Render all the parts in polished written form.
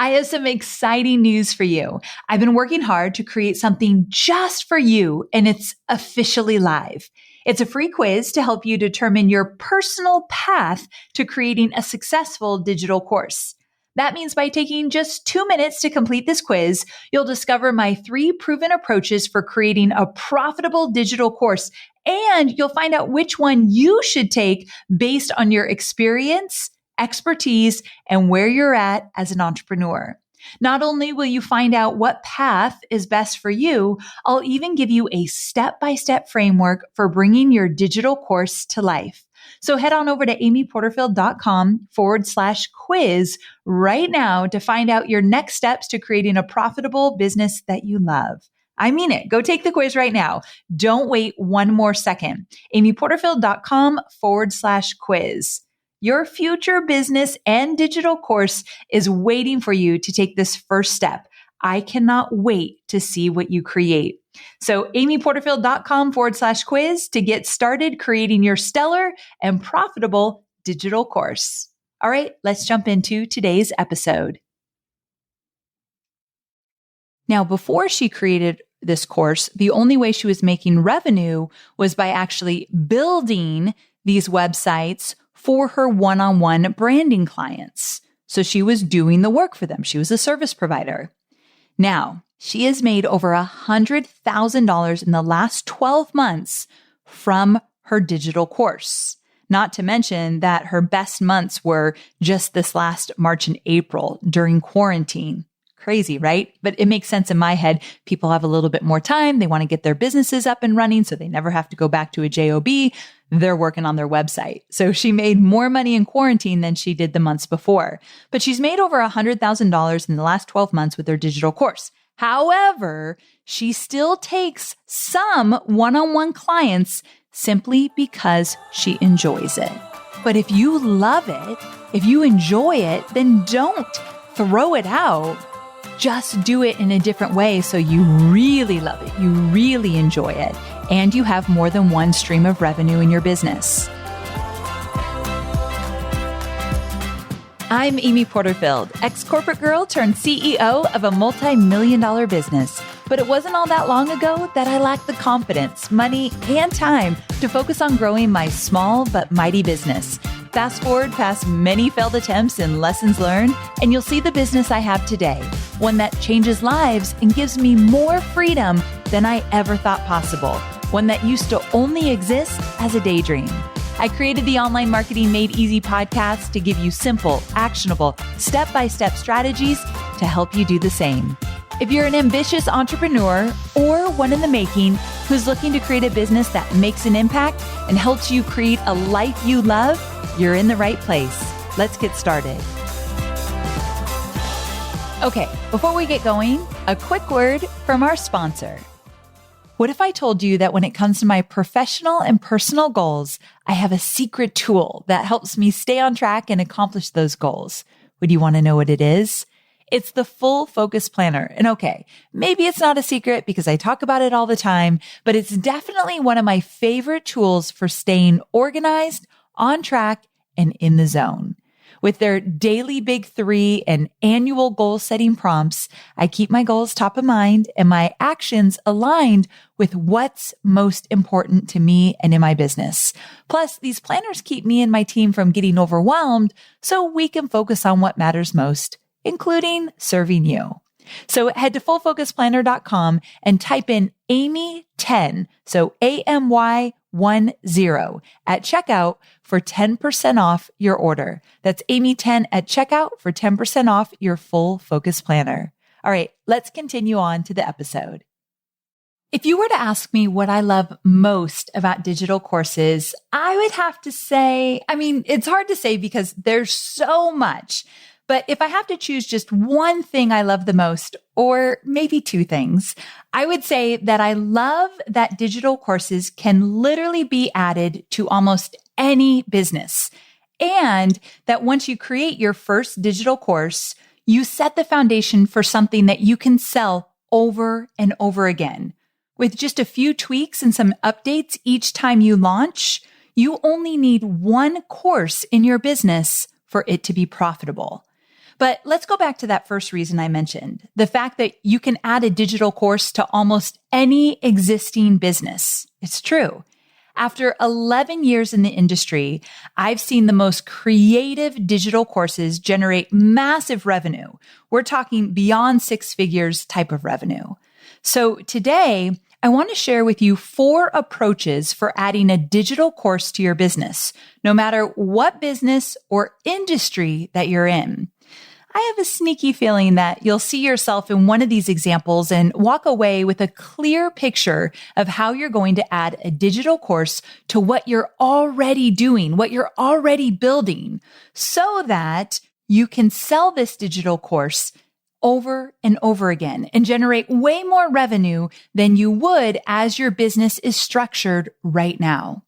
I have some exciting news for you. I've been working hard to create something just for you, and it's officially live. It's a free quiz to help you determine your personal path to creating a successful digital course. That means by taking just 2 minutes to complete this quiz, you'll discover my 3 proven approaches for creating a profitable digital course, and you'll find out which one you should take based on your experience, expertise, and where you're at as an entrepreneur. Not only will you find out what path is best for you, I'll even give you a step-by-step framework for bringing your digital course to life. So head on over to amyporterfield.com/quiz right now to find out your next steps to creating a profitable business that you love. I mean it. Go take the quiz right now. Don't wait one more second. amyporterfield.com/quiz. Your future business and digital course is waiting for you to take this first step. I cannot wait to see what you create. So amyporterfield.com/quiz to get started creating your stellar and profitable digital course. All right, let's jump into today's episode. Now, before she created this course, the only way she was making revenue was by actually building these websites for her one-on-one branding clients. So she was doing the work for them. She was a service provider. Now, she has made over $100,000 in the last 12 months from her digital course. Not to mention that her best months were just this last March and April during quarantine. Crazy, right? But it makes sense in my head. People have a little bit more time. They want to get their businesses up and running so they never have to go back to a job. They're working on their website. So she made more money in quarantine than she did the months before. But she's made over $100,000 in the last 12 months with her digital course. However, she still takes some one-on-one clients simply because she enjoys it. But if you love it, if you enjoy it, then don't throw it out. Just do it in a different way so you really love it, you really enjoy it, and you have more than one stream of revenue in your business. I'm Amy Porterfield, ex-corporate girl turned CEO of a multi-million-dollar business. But it wasn't all that long ago that I lacked the confidence, money, and time to focus on growing my small but mighty business. Fast forward past many failed attempts and lessons learned, and you'll see the business I have today, one that changes lives and gives me more freedom than I ever thought possible, one that used to only exist as a daydream. I created the Online Marketing Made Easy podcast to give you simple, actionable, step-by-step strategies to help you do the same. If you're an ambitious entrepreneur or one in the making who's looking to create a business that makes an impact and helps you create a life you love, you're in the right place. Let's get started. Okay, before we get going, a quick word from our sponsor. What if I told you that when it comes to my professional and personal goals, I have a secret tool that helps me stay on track and accomplish those goals? Would you want to know what it is? It's the Full Focus Planner. And okay, maybe it's not a secret because I talk about it all the time, but it's definitely one of my favorite tools for staying organized, on track, and in the zone. With their daily big 3 and annual goal setting prompts, I keep my goals top of mind and my actions aligned with what's most important to me and in my business. Plus, these planners keep me and my team from getting overwhelmed so we can focus on what matters most, including serving you. So head to fullfocusplanner.com and type in Amy10, so AMY10 at checkout for 10% off your order. That's Amy10 at checkout for 10% off your Full Focus Planner. All right, let's continue on to the episode. If you were to ask me what I love most about digital courses, I would have to say, it's hard to say because there's so much. But if I have to choose just one thing I love the most, or maybe 2 things, I would say that I love that digital courses can literally be added to almost any business. And that once you create your first digital course, you set the foundation for something that you can sell over and over again. With just a few tweaks and some updates each time you launch, you only need one course in your business for it to be profitable. But let's go back to that first reason I mentioned, the fact that you can add a digital course to almost any existing business. It's true. After 11 years in the industry, I've seen the most creative digital courses generate massive revenue. We're talking beyond six figures type of revenue. So today, I want to share with you 4 approaches for adding a digital course to your business, no matter what business or industry that you're in. I have a sneaky feeling that you'll see yourself in one of these examples and walk away with a clear picture of how you're going to add a digital course to what you're already doing, what you're already building, so that you can sell this digital course over and over again and generate way more revenue than you would as your business is structured right now.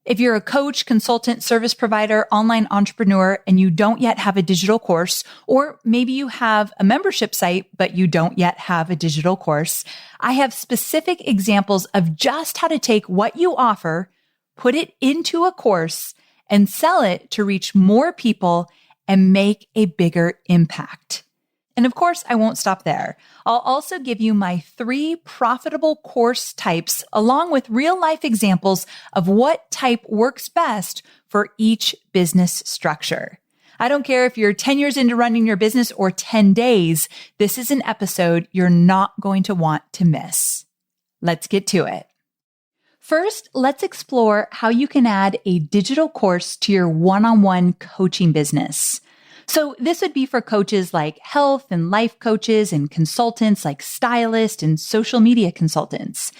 If you're a coach, consultant, service provider, online entrepreneur, and you don't yet have a digital course, or maybe you have a membership site, but you don't yet have a digital course, I have specific examples of just how to take what you offer, put it into a course, and sell it to reach more people and make a bigger impact. And of course, I won't stop there. I'll also give you my 3 profitable course types along with real life examples of what type works best for each business structure. I don't care if you're 10 years into running your business or 10 days, this is an episode you're not going to want to miss. Let's get to it. First, let's explore how you can add a digital course to your one-on-one coaching business. So this would be for coaches like health and life coaches and consultants like stylists and social media consultants.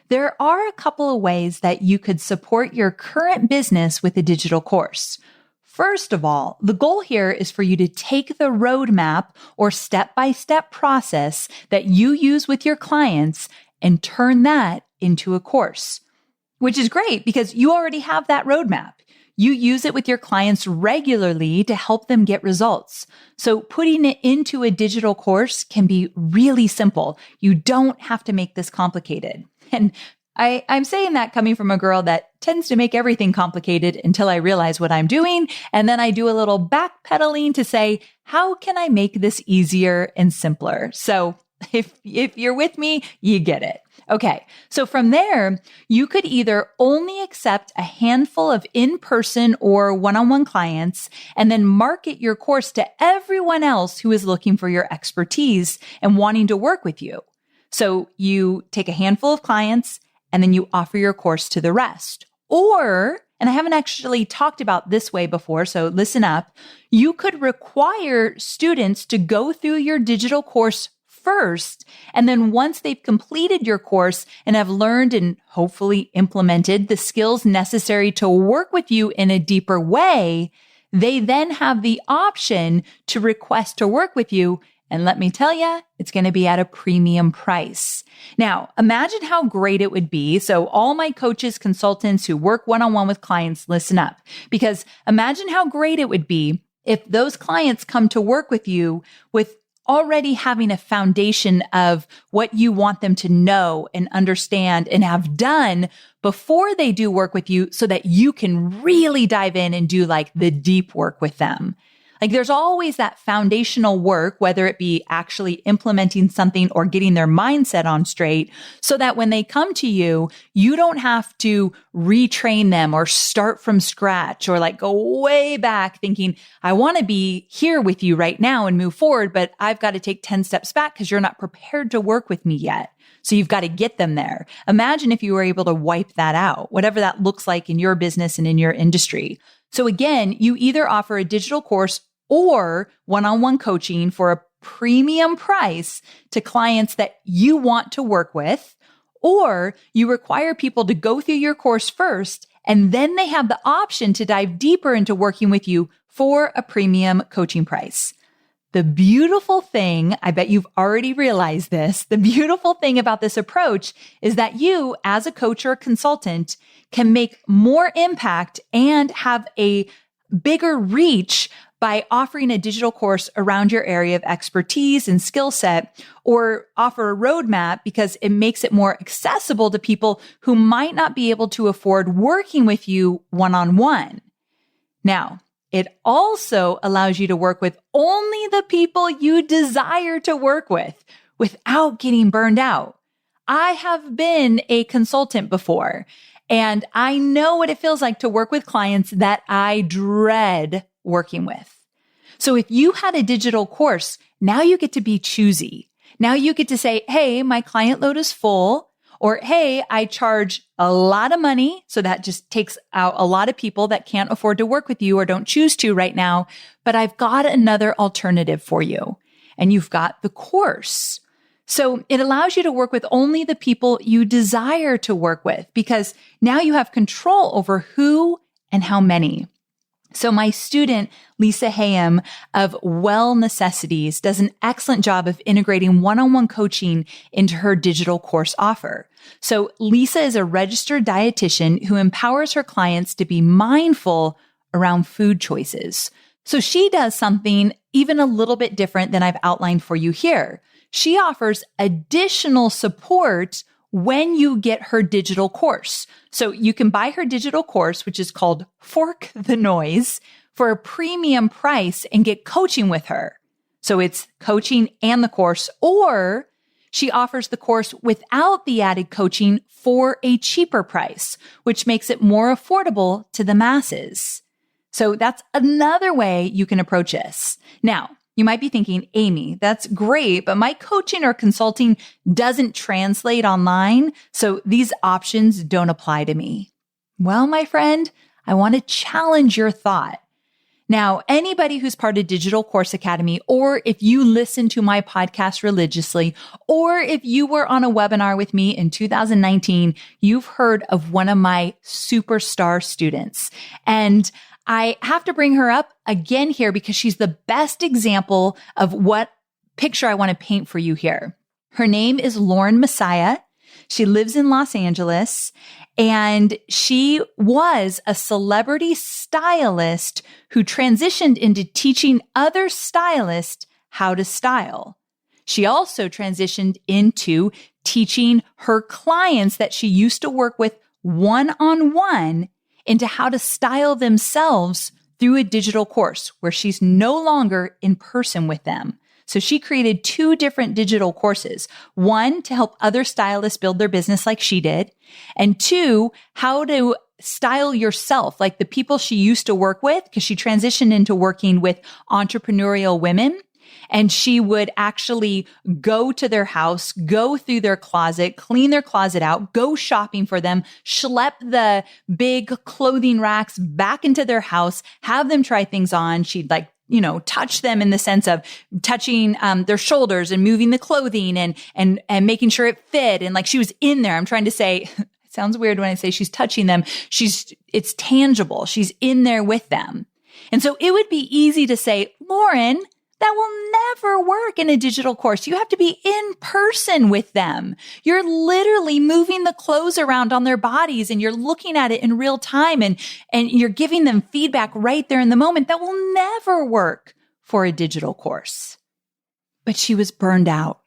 There are a couple of ways that you could support your current business with a digital course. First of all, the goal here is for you to take the roadmap or step-by-step process that you use with your clients and turn that into a course, which is great because you already have that roadmap. You use it with your clients regularly to help them get results. So putting it into a digital course can be really simple. You don't have to make this complicated. And I'm saying that coming from a girl that tends to make everything complicated until I realize what I'm doing. And then I do a little backpedaling to say, how can I make this easier and simpler? So if you're with me, you get it. Okay, so from there, you could either only accept a handful of in-person or one-on-one clients and then market your course to everyone else who is looking for your expertise and wanting to work with you. So you take a handful of clients and then you offer your course to the rest. Or, and I haven't actually talked about this way before, so listen up, you could require students to go through your digital course first. And then once they've completed your course and have learned and hopefully implemented the skills necessary to work with you in a deeper way, they then have the option to request to work with you. And let me tell you, it's going to be at a premium price. Now, imagine how great it would be. So all my coaches, consultants who work one-on-one with clients, listen up, because imagine how great it would be if those clients come to work with you with already having a foundation of what you want them to know and understand and have done before they do work with you so that you can really dive in and do like the deep work with them. Like there's always that foundational work, whether it be actually implementing something or getting their mindset on straight so that when they come to you, you don't have to retrain them or start from scratch or like go way back thinking, I want to be here with you right now and move forward, but I've got to take 10 steps back because you're not prepared to work with me yet. So you've got to get them there. Imagine if you were able to wipe that out, whatever that looks like in your business and in your industry. So again, you either offer a digital course or one-on-one coaching for a premium price to clients that you want to work with, or you require people to go through your course first, and then they have the option to dive deeper into working with you for a premium coaching price. The beautiful thing, I bet you've already realized this, the beautiful thing about this approach is that you, as a coach or a consultant, can make more impact and have a bigger reach by offering a digital course around your area of expertise and skill set, or offer a roadmap because it makes it more accessible to people who might not be able to afford working with you one-on-one. Now, it also allows you to work with only the people you desire to work with without getting burned out. I have been a consultant before, and I know what it feels like to work with clients that I dread working with. So if you had a digital course, now you get to be choosy. Now you get to say, hey, my client load is full, or hey, I charge a lot of money. So that just takes out a lot of people that can't afford to work with you or don't choose to right now. But I've got another alternative for you. And you've got the course. So it allows you to work with only the people you desire to work with, because now you have control over who and how many. So my student, Lisa Hayem of Well Necessities, does an excellent job of integrating one-on-one coaching into her digital course offer. So Lisa is a registered dietitian who empowers her clients to be mindful around food choices. So she does something even a little bit different than I've outlined for you here. She offers additional support when you get her digital course. So you can buy her digital course, which is called Fork the Noise, for a premium price and get coaching with her. So it's coaching and the course, or she offers the course without the added coaching for a cheaper price, which makes it more affordable to the masses. So that's another way you can approach this. Now, you might be thinking, Amy, that's great, but my coaching or consulting doesn't translate online, so these options don't apply to me. Well, my friend, I want to challenge your thought. Now, anybody who's part of Digital Course Academy, or if you listen to my podcast religiously, or if you were on a webinar with me in 2019, you've heard of one of my superstar students. And I have to bring her up again here because she's the best example of what picture I want to paint for you here. Her name is Lauren Messiah. She lives in Los Angeles, and she was a celebrity stylist who transitioned into teaching other stylists how to style. She also transitioned into teaching her clients that she used to work with one-on-one into how to style themselves through a digital course where she's no longer in person with them. So she created 2 different digital courses, one to help other stylists build their business like she did, and 2, how to style yourself, like the people she used to work with, because she transitioned into working with entrepreneurial women. And she would actually go to their house, go through their closet, clean their closet out, go shopping for them, schlep the big clothing racks back into their house, have them try things on. She'd touch them in the sense of touching their shoulders and moving the clothing and making sure it fit. And like she was in there. I'm trying to say, it sounds weird when I say she's touching them. It's tangible. She's in there with them. And so it would be easy to say, Lauren, that will never work in a digital course. You have to be in person with them. You're literally moving the clothes around on their bodies and you're looking at it in real time and you're giving them feedback right there in the moment. That will never work for a digital course. But she was burned out.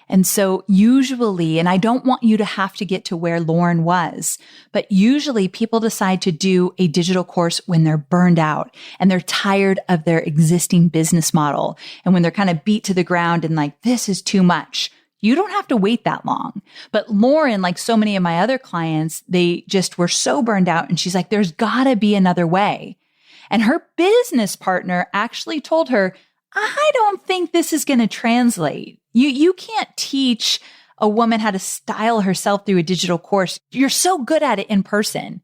And so usually, and I don't want you to have to get to where Lauren was, but usually people decide to do a digital course when they're burned out and they're tired of their existing business model. And when they're kind of beat to the ground and like, this is too much. You don't have to wait that long. But Lauren, like so many of my other clients, they just were so burned out. And she's like, there's gotta be another way. And her business partner actually told her, I don't think this is going to translate. You can't teach a woman how to style herself through a digital course. You're so good at it in person.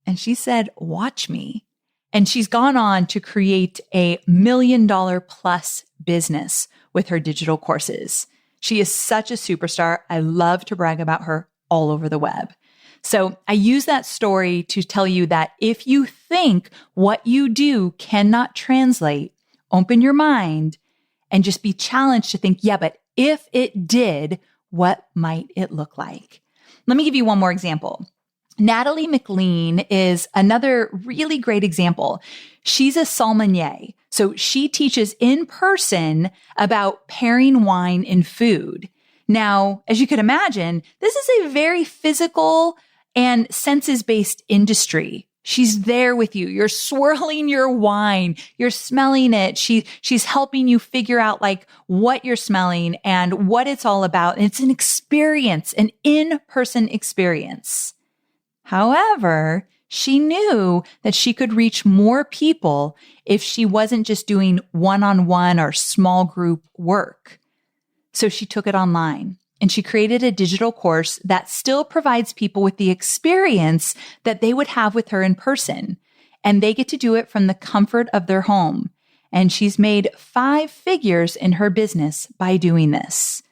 And she said, watch me. And she's gone on to create a $1 million plus business with her digital courses. She is such a superstar. I love to brag about her all over the web. So I use that story to tell you that if you think what you do cannot translate, open your mind and just be challenged to think, yeah, but if it did, what might it look like? Let me give you one more example. Natalie Mclean is another really great example. She's a sommelier. So she teaches in person about pairing wine and food. Now, as you could imagine, this is a very physical and senses-based industry. She's there with you. You're swirling your wine. You're smelling it. She's helping you figure out like what you're smelling and what it's all about. And it's an experience, an in-person experience. However, she knew that she could reach more people if she wasn't just doing one-on-one or small group work. So she took it online. And she created a digital course that still provides people with the experience that they would have with her in person. And they get to do it from the comfort of their home. And she's made 5 figures in her business by doing this.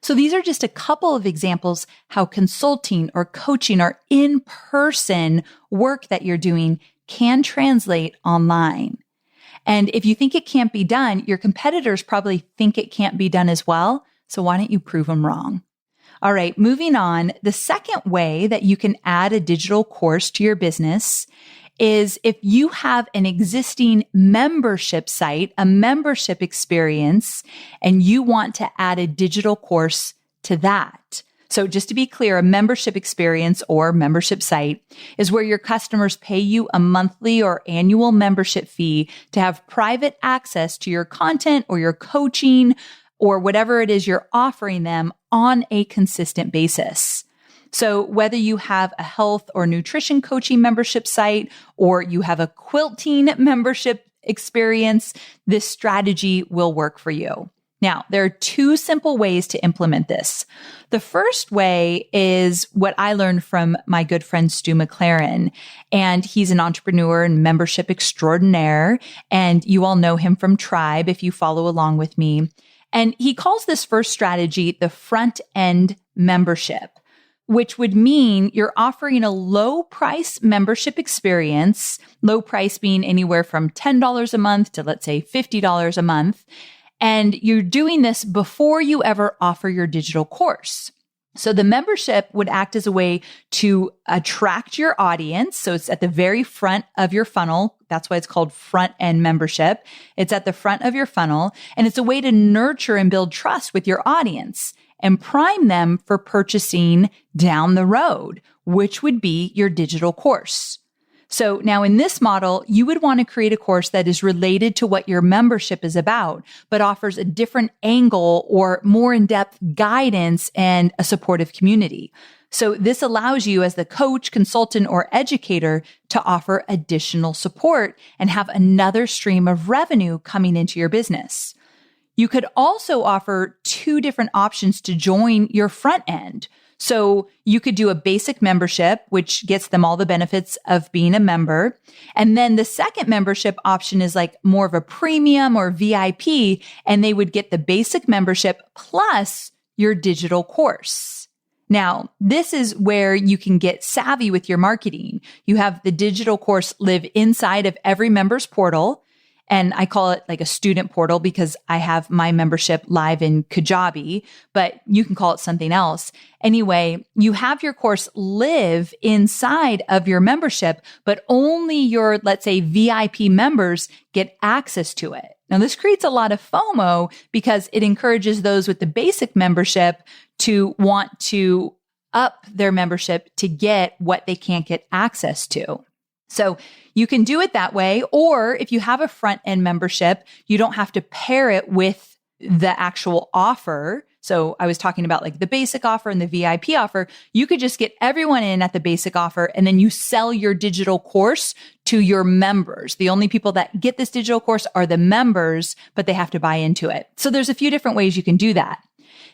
So these are just a couple of examples how consulting or coaching or in-person work that you're doing can translate online. And if you think it can't be done, your competitors probably think it can't be done as well. So why don't you prove them wrong? All right, moving on. The second way that you can add a digital course to your business is if you have an existing membership site, a membership experience, and you want to add a digital course to that. So just to be clear, a membership experience or membership site is where your customers pay you a monthly or annual membership fee to have private access to your content or your coaching or whatever it is you're offering them on a consistent basis. So whether you have a health or nutrition coaching membership site, or you have a quilting membership experience, this strategy will work for you. Now, there are 2 simple ways to implement this. The first way is what I learned from my good friend Stu McLaren, and he's an entrepreneur and membership extraordinaire, and you all know him from Tribe if you follow along with me. And he calls this first strategy the front-end membership, which would mean you're offering a low-price membership experience, low price being anywhere from $10 a month to, let's say, $50 a month. And you're doing this before you ever offer your digital course. So the membership would act as a way to attract your audience. So it's at the very front of your funnel. That's why it's called front-end membership. It's at the front of your funnel, and it's a way to nurture and build trust with your audience and prime them for purchasing down the road, which would be your digital course. So now in this model, you would want to create a course that is related to what your membership is about, but offers a different angle or more in-depth guidance and a supportive community. So this allows you as the coach, consultant, or educator to offer additional support and have another stream of revenue coming into your business. You could also offer 2 different options to join your front end. So you could do a basic membership, which gets them all the benefits of being a member. And then the second membership option is like more of a premium or VIP, and they would get the basic membership plus your digital course. Now, this is where you can get savvy with your marketing. You have the digital course live inside of every member's portal. And I call it like a student portal because I have my membership live in Kajabi, but you can call it something else. Anyway, you have your course live inside of your membership, but only your, let's say, VIP members get access to it. Now, this creates a lot of FOMO because it encourages those with the basic membership to want to up their membership to get what they can't get access to. So you can do it that way, or if you have a front-end membership, you don't have to pair it with the actual offer. So I was talking about like the basic offer and the VIP offer. You could just get everyone in at the basic offer, and then you sell your digital course to your members. The only people that get this digital course are the members, but they have to buy into it. So there's a few different ways you can do that.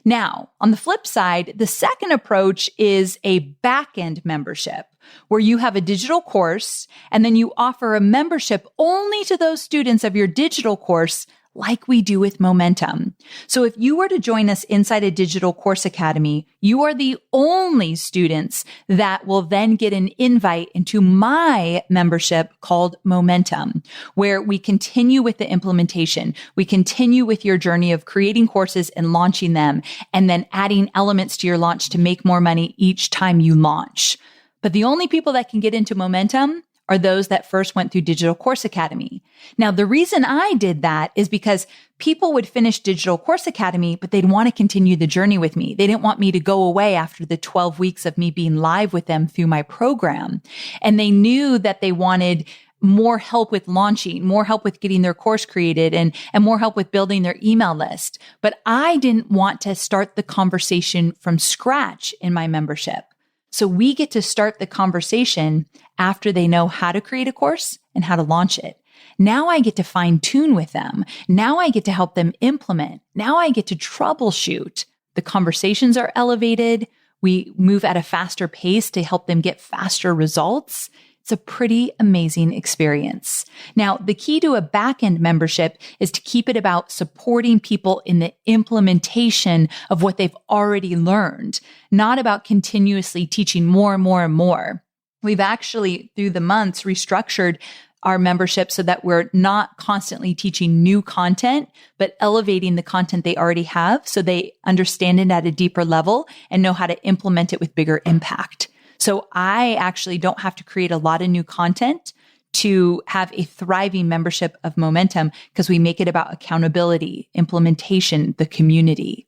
Now, on the flip side, the second approach is a back-end membership, where you have a digital course and then you offer a membership only to those students of your digital course, like we do with Momentum. So if you were to join us inside a digital course academy, you are the only students that will then get an invite into my membership called Momentum, where we continue with the implementation. We continue with your journey of creating courses and launching them, and then adding elements to your launch to make more money each time you launch. But the only people that can get into Momentum are those that first went through Digital Course Academy. Now, the reason I did that is because people would finish Digital Course Academy, but they'd want to continue the journey with me. They didn't want me to go away after the 12 weeks of me being live with them through my program. And they knew that they wanted more help with launching, more help with getting their course created, and more help with building their email list. But I didn't want to start the conversation from scratch in my membership. So we get to start the conversation after they know how to create a course and how to launch it. Now I get to fine tune with them. Now I get to help them implement. Now I get to troubleshoot. The conversations are elevated. We move at a faster pace to help them get faster results. It's a pretty amazing experience. Now, the key to a back-end membership is to keep it about supporting people in the implementation of what they've already learned, not about continuously teaching more and more and more. We've actually, through the months, restructured our membership so that we're not constantly teaching new content, but elevating the content they already have so they understand it at a deeper level and know how to implement it with bigger impact. So I actually don't have to create a lot of new content to have a thriving membership of momentum because we make it about accountability, implementation, the community.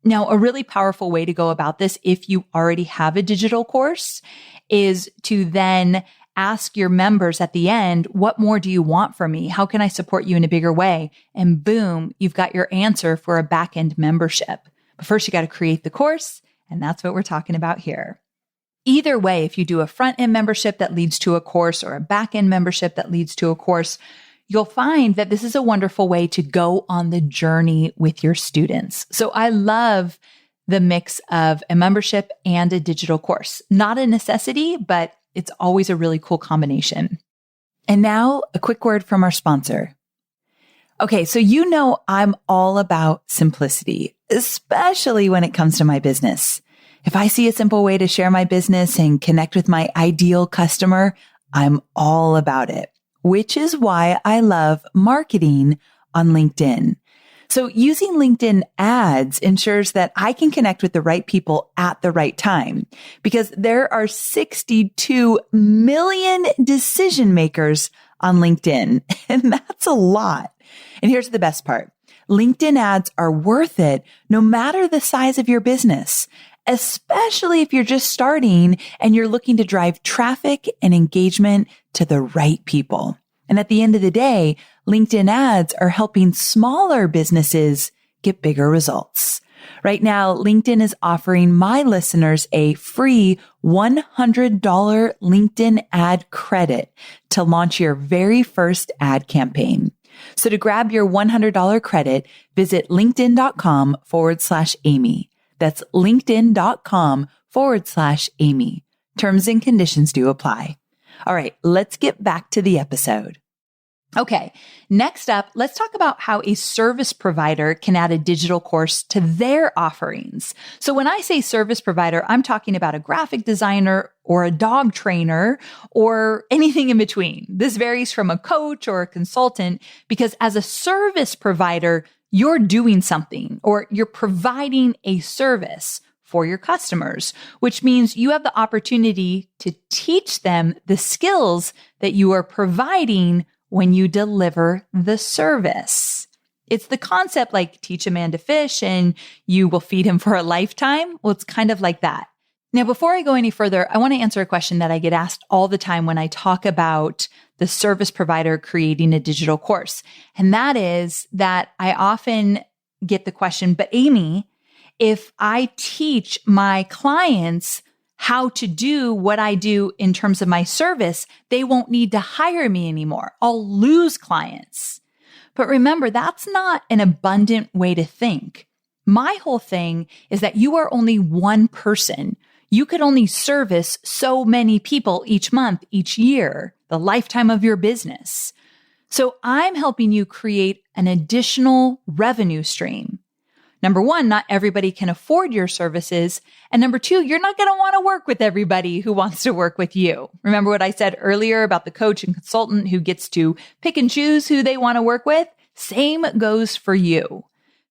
Now, a really powerful way to go about this, if you already have a digital course, is to then ask your members at the end, what more do you want from me? How can I support you in a bigger way? And boom, you've got your answer for a back-end membership. But first, you got to create the course, and that's what we're talking about here. Either way, if you do a front-end membership that leads to a course or a back-end membership that leads to a course, you'll find that this is a wonderful way to go on the journey with your students. So I love the mix of a membership and a digital course. Not a necessity, but it's always a really cool combination. And now a quick word from our sponsor. Okay, so you know I'm all about simplicity, especially when it comes to my business. If I see a simple way to share my business and connect with my ideal customer, I'm all about it, which is why I love marketing on LinkedIn. So using LinkedIn ads ensures that I can connect with the right people at the right time because there are 62 million decision makers on LinkedIn, and that's a lot. And here's the best part. LinkedIn ads are worth it no matter the size of your business, especially if you're just starting and you're looking to drive traffic and engagement to the right people. And at the end of the day, LinkedIn ads are helping smaller businesses get bigger results. Right now, LinkedIn is offering my listeners a free $100 LinkedIn ad credit to launch your very first ad campaign. So to grab your $100 credit, visit linkedin.com/Amy. That's linkedin.com/Amy. Terms and conditions do apply. All right, let's get back to the episode. Okay, next up, let's talk about how a service provider can add a digital course to their offerings. So when I say service provider, I'm talking about a graphic designer or a dog trainer or anything in between. This varies from a coach or a consultant because as a service provider, you're doing something or you're providing a service for your customers, which means you have the opportunity to teach them the skills that you are providing when you deliver the service. It's the concept like teach a man to fish and you will feed him for a lifetime. Well, it's kind of like that. Now, before I go any further, I want to answer a question that I get asked all the time when I talk about the service provider creating a digital course. And that is that I often get the question, but Amy, if I teach my clients how to do what I do in terms of my service, they won't need to hire me anymore. I'll lose clients. But remember, that's not an abundant way to think. My whole thing is that you are only one person. You could only service so many people each month, each year, the lifetime of your business. So I'm helping you create an additional revenue stream. Number one, not everybody can afford your services. And number two, you're not going to want to work with everybody who wants to work with you. Remember what I said earlier about the coach and consultant who gets to pick and choose who they want to work with? Same goes for you.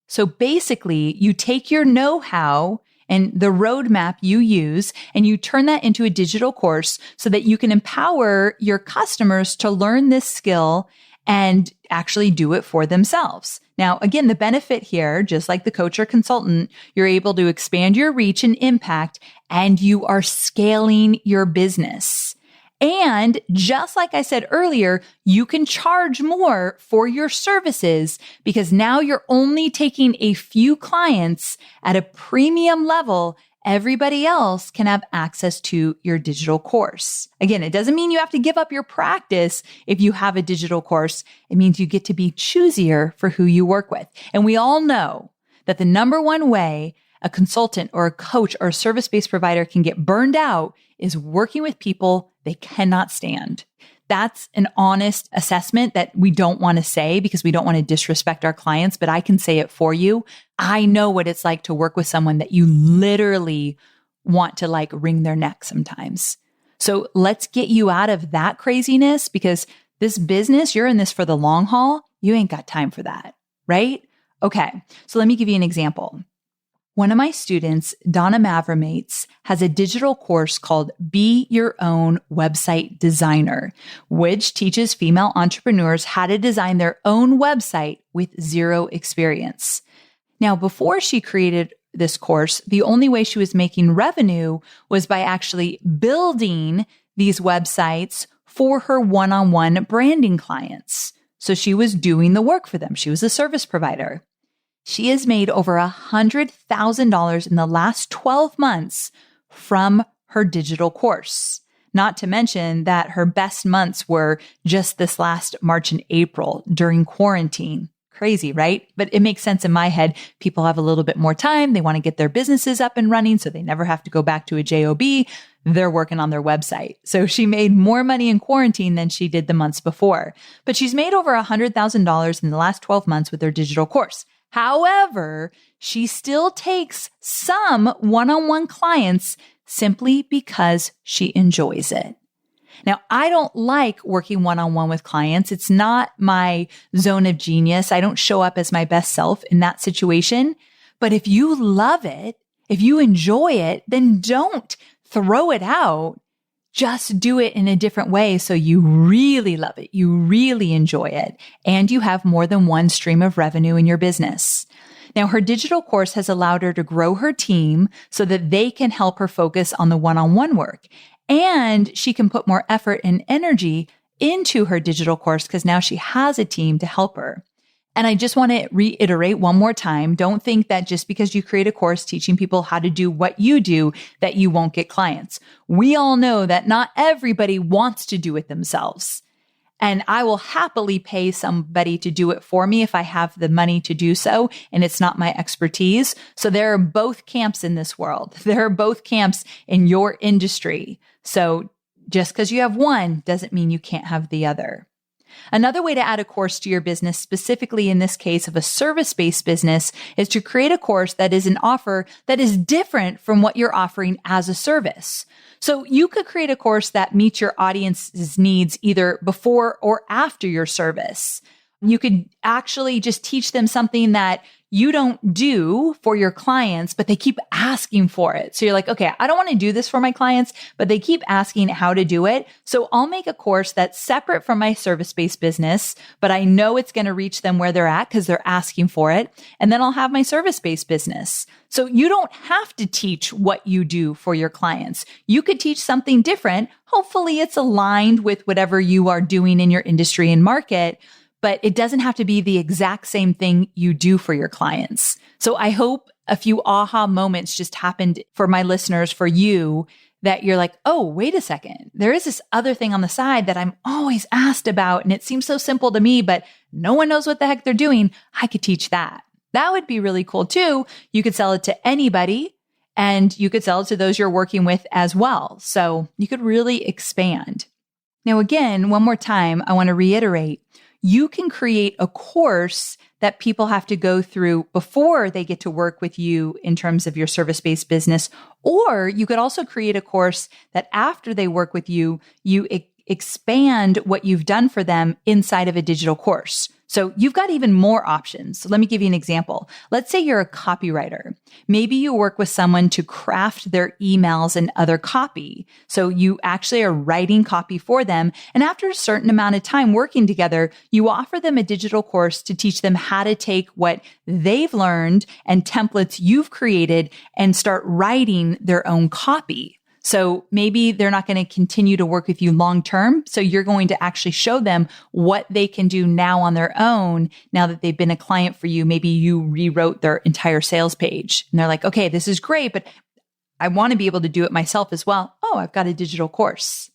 So basically, you take your know-how and the roadmap you use, and you turn that into a digital course so that you can empower your customers to learn this skill and actually do it for themselves. Now, again, the benefit here, just like the coach or consultant, you're able to expand your reach and impact, and you are scaling your business. And just like I said earlier, you can charge more for your services because now you're only taking a few clients at a premium level. Everybody else can have access to your digital course. Again, it doesn't mean you have to give up your practice if you have a digital course. It means you get to be choosier for who you work with. And we all know that the number one way a consultant or a coach or a service-based provider can get burned out is working with people they cannot stand. That's an honest assessment that we don't want to say because we don't want to disrespect our clients, but I can say it for you. I know what it's like to work with someone that you literally want to like wring their neck sometimes. So let's get you out of that craziness because this business, you're in this for the long haul. You ain't got time for that, right? Okay. So let me give you an example. One of my students, Donna Mavramates, has a digital course called Be Your Own Website Designer, which teaches female entrepreneurs how to design their own website with zero experience. Now, before she created this course, the only way she was making revenue was by actually building these websites for her one-on-one branding clients. So she was doing the work for them. She was a service provider. She has made over $100,000 in the last 12 months from her digital course. Not to mention that her best months were just this last March and April during quarantine. Crazy, right? But it makes sense in my head. People have a little bit more time. They want to get their businesses up and running so they never have to go back to a job. They're working on their website. So she made more money in quarantine than she did the months before. But she's made over $100,000 in the last 12 months with her digital course. However, she still takes some one-on-one clients simply because she enjoys it. Now, I don't like working one-on-one with clients. It's not my zone of genius. I don't show up as my best self in that situation. But if you love it, if you enjoy it, then don't throw it out. Just do it in a different way so you really love it, you really enjoy it, and you have more than one stream of revenue in your business. Now, her digital course has allowed her to grow her team so that they can help her focus on the one-on-one work. And she can put more effort and energy into her digital course because now she has a team to help her. And I just want to reiterate one more time. Don't think that just because you create a course teaching people how to do what you do, that you won't get clients. We all know that not everybody wants to do it themselves. And I will happily pay somebody to do it for me if I have the money to do so, and it's not my expertise. So there are both camps in this world. There are both camps in your industry. So just because you have one doesn't mean you can't have the other. Another way to add a course to your business, specifically in this case of a service-based business, is to create a course that is an offer that is different from what you're offering as a service. So you could create a course that meets your audience's needs either before or after your service. You could actually just teach them something that you don't do for your clients, but they keep asking for it. So you're like, okay, I don't want to do this for my clients, but they keep asking how to do it. So I'll make a course that's separate from my service-based business, but I know it's going to reach them where they're at because they're asking for it. And then I'll have my service-based business. So you don't have to teach what you do for your clients. You could teach something different. Hopefully it's aligned with whatever you are doing in your industry and market, but it doesn't have to be the exact same thing you do for your clients. So I hope a few aha moments just happened for my listeners, for you, that you're like, oh, wait a second. There is this other thing on the side that I'm always asked about, and it seems so simple to me, but no one knows what the heck they're doing. I could teach that. That would be really cool too. You could sell it to anybody, and you could sell it to those you're working with as well. So you could really expand. Now, again, one more time, I want to reiterate, you can create a course that people have to go through before they get to work with you in terms of your service-based business. Or you could also create a course that after they work with you, you expand what you've done for them inside of a digital course. So you've got even more options. So let me give you an example. Let's say you're a copywriter. Maybe you work with someone to craft their emails and other copy. So you actually are writing copy for them. And after a certain amount of time working together, you offer them a digital course to teach them how to take what they've learned and templates you've created and start writing their own copy. So maybe they're not going to continue to work with you long term. So you're going to actually show them what they can do now on their own. Now that they've been a client for you, maybe you rewrote their entire sales page and they're like, okay, this is great, but I want to be able to do it myself as well. Oh, I've got a digital course.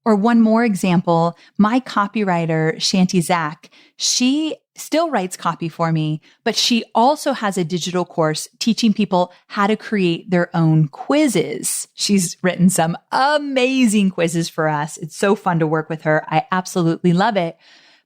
Or one more example, my copywriter, Shanti Zach, she still writes copy for me, but she also has a digital course teaching people how to create their own quizzes. She's written some amazing quizzes for us. It's so fun to work with her. I absolutely love it.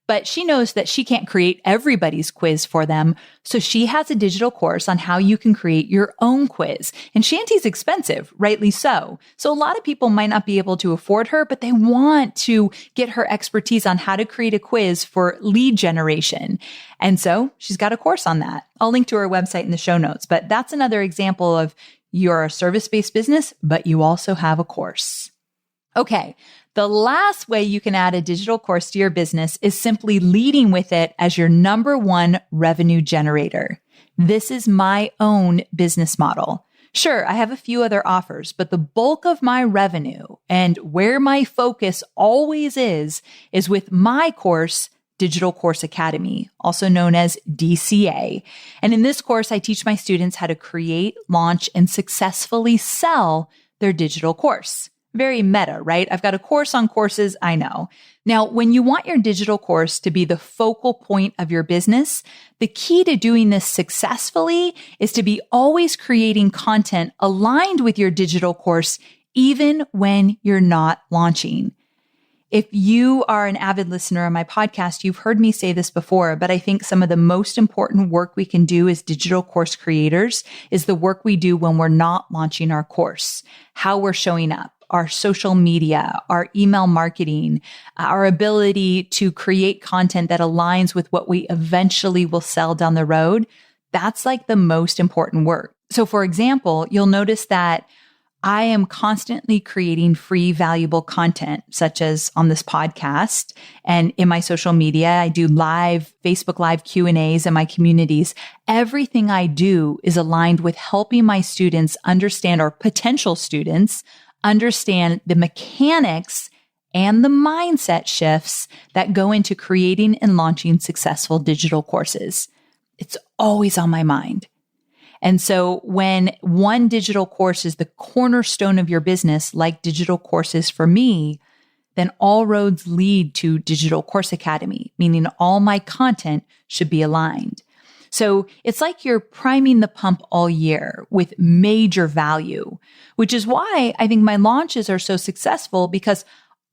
But she knows that she can't create everybody's quiz for them. So she has a digital course on how you can create your own quiz. And Shanti's expensive, rightly so. So a lot of people might not be able to afford her, but they want to get her expertise on how to create a quiz for lead generation. And so she's got a course on that. I'll link to her website in the show notes, but that's another example of you're a service-based business, but you also have a course. Okay. The last way you can add a digital course to your business is simply leading with it as your number one revenue generator. This is my own business model. Sure, I have a few other offers, but the bulk of my revenue and where my focus always is with my course, Digital Course Academy, also known as DCA. And in this course, I teach my students how to create, launch, and successfully sell their digital course. Very meta, right? I've got a course on courses, I know. Now, when you want your digital course to be the focal point of your business, the key to doing this successfully is to be always creating content aligned with your digital course, even when you're not launching. If you are an avid listener of my podcast, you've heard me say this before, but I think some of the most important work we can do as digital course creators is the work we do when we're not launching our course, how we're showing up, our social media, our email marketing, our ability to create content that aligns with what we eventually will sell down the road. That's like the most important work. So for example, you'll notice that I am constantly creating free, valuable content, such as on this podcast and in my social media. I do Facebook Live Q&As in my communities. Everything I do is aligned with helping my students understand, or potential students understand, the mechanics and the mindset shifts that go into creating and launching successful digital courses. It's always on my mind. And so when one digital course is the cornerstone of your business, like digital courses for me, then all roads lead to Digital Course Academy, meaning all my content should be aligned. So it's like you're priming the pump all year with major value, which is why I think my launches are so successful, because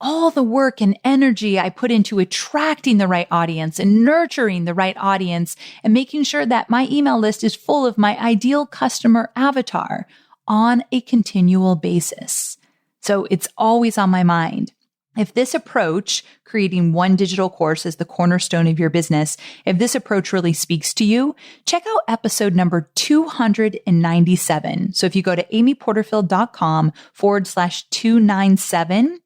all the work and energy I put into attracting the right audience and nurturing the right audience and making sure that my email list is full of my ideal customer avatar on a continual basis. So it's always on my mind. If this approach, creating one digital course as the cornerstone of your business, if this approach really speaks to you, check out episode number 297. So if you go to amyporterfield.com/297,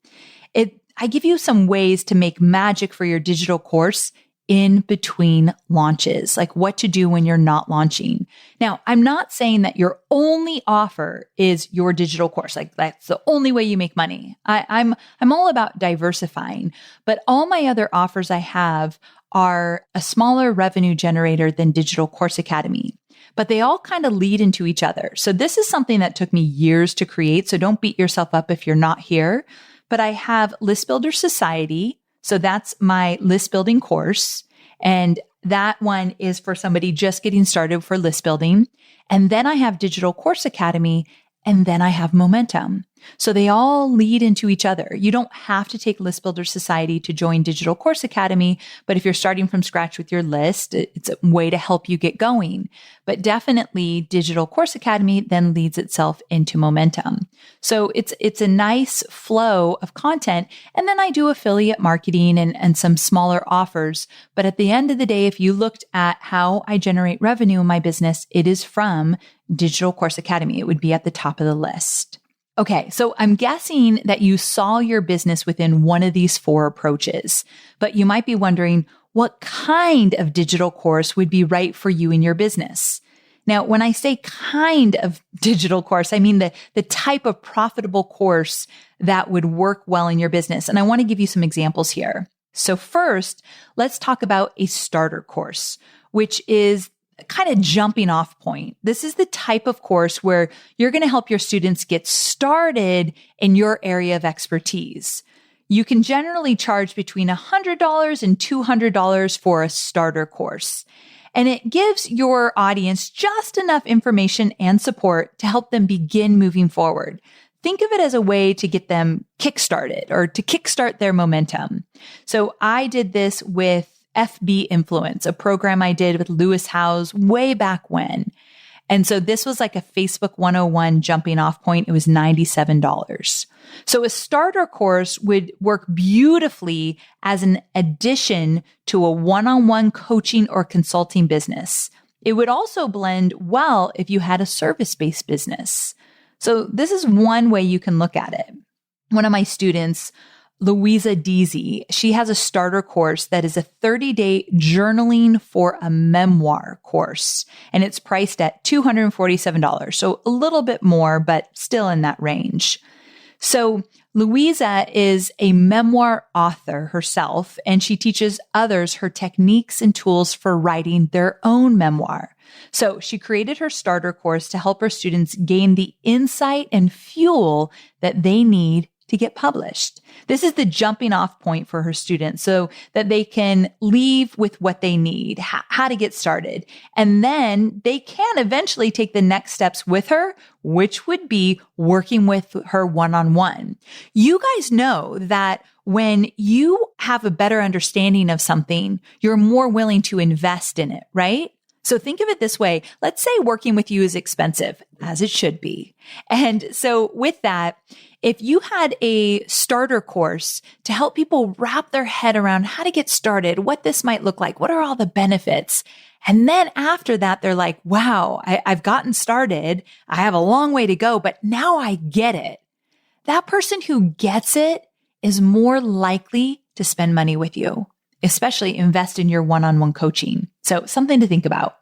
I give you some ways to make magic for your digital course in between launches, like what to do when you're not launching. Now, I'm not saying that your only offer is your digital course. Like that's the only way you make money. I'm all about diversifying, but all my other offers I have are a smaller revenue generator than Digital Course Academy, but they all kind of lead into each other. So this is something that took me years to create. So don't beat yourself up if you're not here. But I have List Builder Society. So that's my list building course. And that one is for somebody just getting started for list building. And then I have Digital Course Academy. And then I have Momentum. So they all lead into each other. You don't have to take List Builder Society to join Digital Course Academy, but if you're starting from scratch with your list, it's a way to help you get going. But definitely Digital Course Academy then leads itself into momentum. So it's a nice flow of content. And then I do affiliate marketing and some smaller offers. But at the end of the day, if you looked at how I generate revenue in my business, it is from Digital Course Academy. It would be at the top of the list. Okay, so I'm guessing that you saw your business within one of these 4 approaches, but you might be wondering what kind of digital course would be right for you in your business. Now, when I say kind of digital course, I mean the type of profitable course that would work well in your business. And I want to give you some examples here. So first, let's talk about a starter course, which is kind of jumping off point. This is the type of course where you're going to help your students get started in your area of expertise. You can generally charge between $100 and $200 for a starter course. And it gives your audience just enough information and support to help them begin moving forward. Think of it as a way to get them kickstarted or to kickstart their momentum. So I did this with FB Influence, a program I did with Lewis Howes way back when. And so this was like a Facebook 101 jumping off point. It was $97. So a starter course would work beautifully as an addition to a one-on-one coaching or consulting business. It would also blend well if you had a service-based business. So this is one way you can look at it. One of my students, Louisa Deasy, she has a starter course that is a 30-day journaling for a memoir course, and it's priced at $247. So a little bit more, but still in that range. So Louisa is a memoir author herself, and she teaches others her techniques and tools for writing their own memoir. So she created her starter course to help her students gain the insight and fuel that they need to get published. This is the jumping off point for her students so that they can leave with what they need, how to get started. And then they can eventually take the next steps with her, which would be working with her one-on-one. You guys know that when you have a better understanding of something, you're more willing to invest in it, right? So think of it this way. Let's say working with you is expensive, as it should be. And so with that, if you had a starter course to help people wrap their head around how to get started, what this might look like, what are all the benefits? And then after that, they're like, wow, I've gotten started. I have a long way to go, but now I get it. That person who gets it is more likely to spend money with you, especially invest in your one-on-one coaching. So something to think about.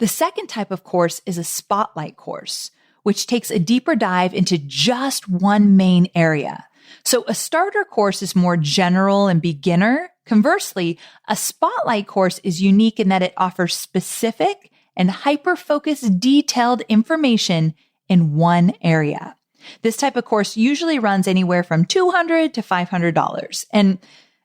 The second type of course is a spotlight course, which takes a deeper dive into just one main area. So a starter course is more general and beginner. Conversely, a spotlight course is unique in that it offers specific and hyper-focused detailed information in one area. This type of course usually runs anywhere from $200 to $500. And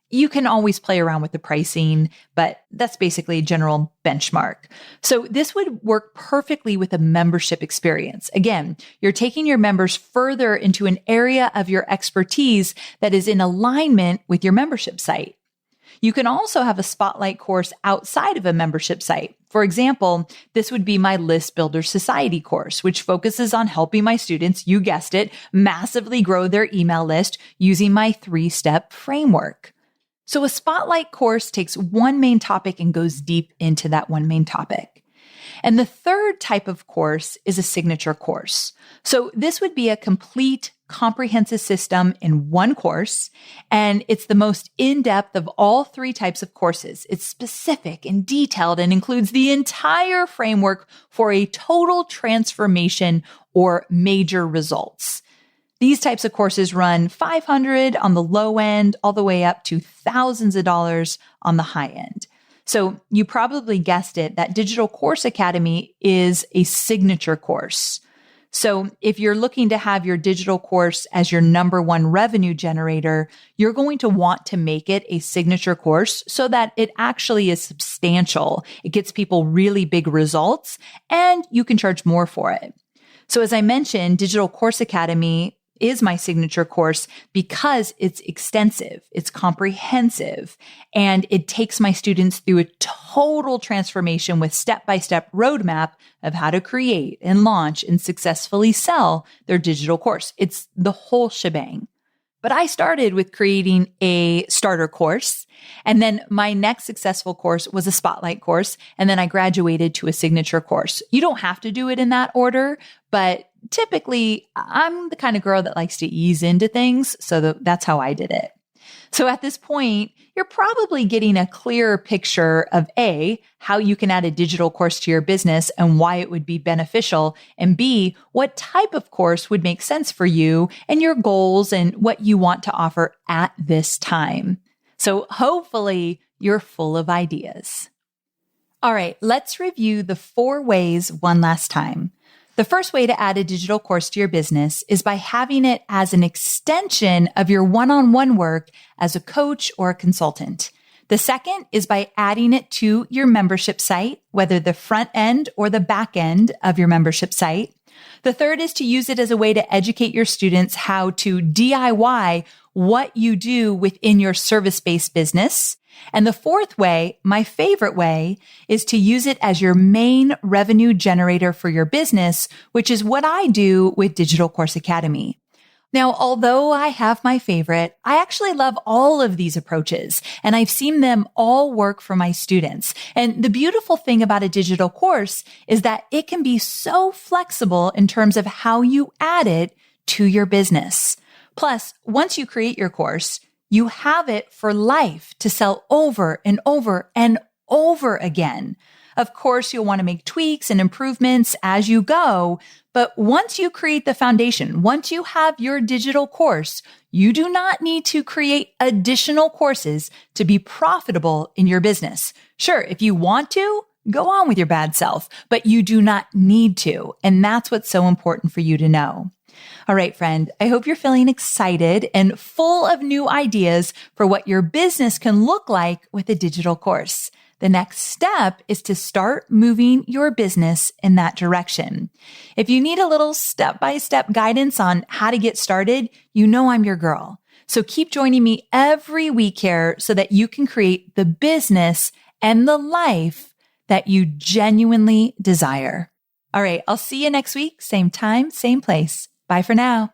you can always play around with the pricing, but that's basically a general benchmark. So this would work perfectly with a membership experience. Again, you're taking your members further into an area of your expertise that is in alignment with your membership site. You can also have a spotlight course outside of a membership site. For example, this would be my List Builder Society course, which focuses on helping my students, you guessed it, massively grow their email list using my 3-step framework. So a spotlight course takes one main topic and goes deep into that one main topic. And the third type of course is a signature course. So this would be a complete comprehensive system in one course, and it's the most in-depth of all 3 types of courses. It's specific and detailed and includes the entire framework for a total transformation or major results. These types of courses run $500 on the low end, all the way up to thousands of dollars on the high end. So you probably guessed it, that Digital Course Academy is a signature course. So if you're looking to have your digital course as your number one revenue generator, you're going to want to make it a signature course so that it actually is substantial. It gets people really big results and you can charge more for it. So as I mentioned, Digital Course Academy is my signature course because it's extensive, it's comprehensive, and it takes my students through a total transformation with step-by-step roadmap of how to create and launch and successfully sell their digital course. It's the whole shebang. But I started with creating a starter course. And then my next successful course was a spotlight course. And then I graduated to a signature course. You don't have to do it in that order, but typically I'm the kind of girl that likes to ease into things. So that's how I did it. So at this point, you're probably getting a clearer picture of A, how you can add a digital course to your business and why it would be beneficial, and B, what type of course would make sense for you and your goals and what you want to offer at this time. So hopefully you're full of ideas. All right, let's review the 4 ways one last time. The first way to add a digital course to your business is by having it as an extension of your one-on-one work as a coach or a consultant. The second is by adding it to your membership site, whether the front end or the back end of your membership site. The third is to use it as a way to educate your students how to DIY what you do within your service-based business. And the fourth way, my favorite way, is to use it as your main revenue generator for your business, which is what I do with Digital Course Academy. Now, although I have my favorite, I actually love all of these approaches, and I've seen them all work for my students. And the beautiful thing about a digital course is that it can be so flexible in terms of how you add it to your business. Plus, once you create your course, you have it for life to sell over and over and over again. Of course, you'll want to make tweaks and improvements as you go, but once you create the foundation, once you have your digital course, you do not need to create additional courses to be profitable in your business. Sure, if you want to, go on with your bad self, but you do not need to. And that's what's so important for you to know. All right, friend, I hope you're feeling excited and full of new ideas for what your business can look like with a digital course. The next step is to start moving your business in that direction. If you need a little step-by-step guidance on how to get started, you know I'm your girl. So keep joining me every week here so that you can create the business and the life that you genuinely desire. All right, I'll see you next week, same time, same place. Bye for now.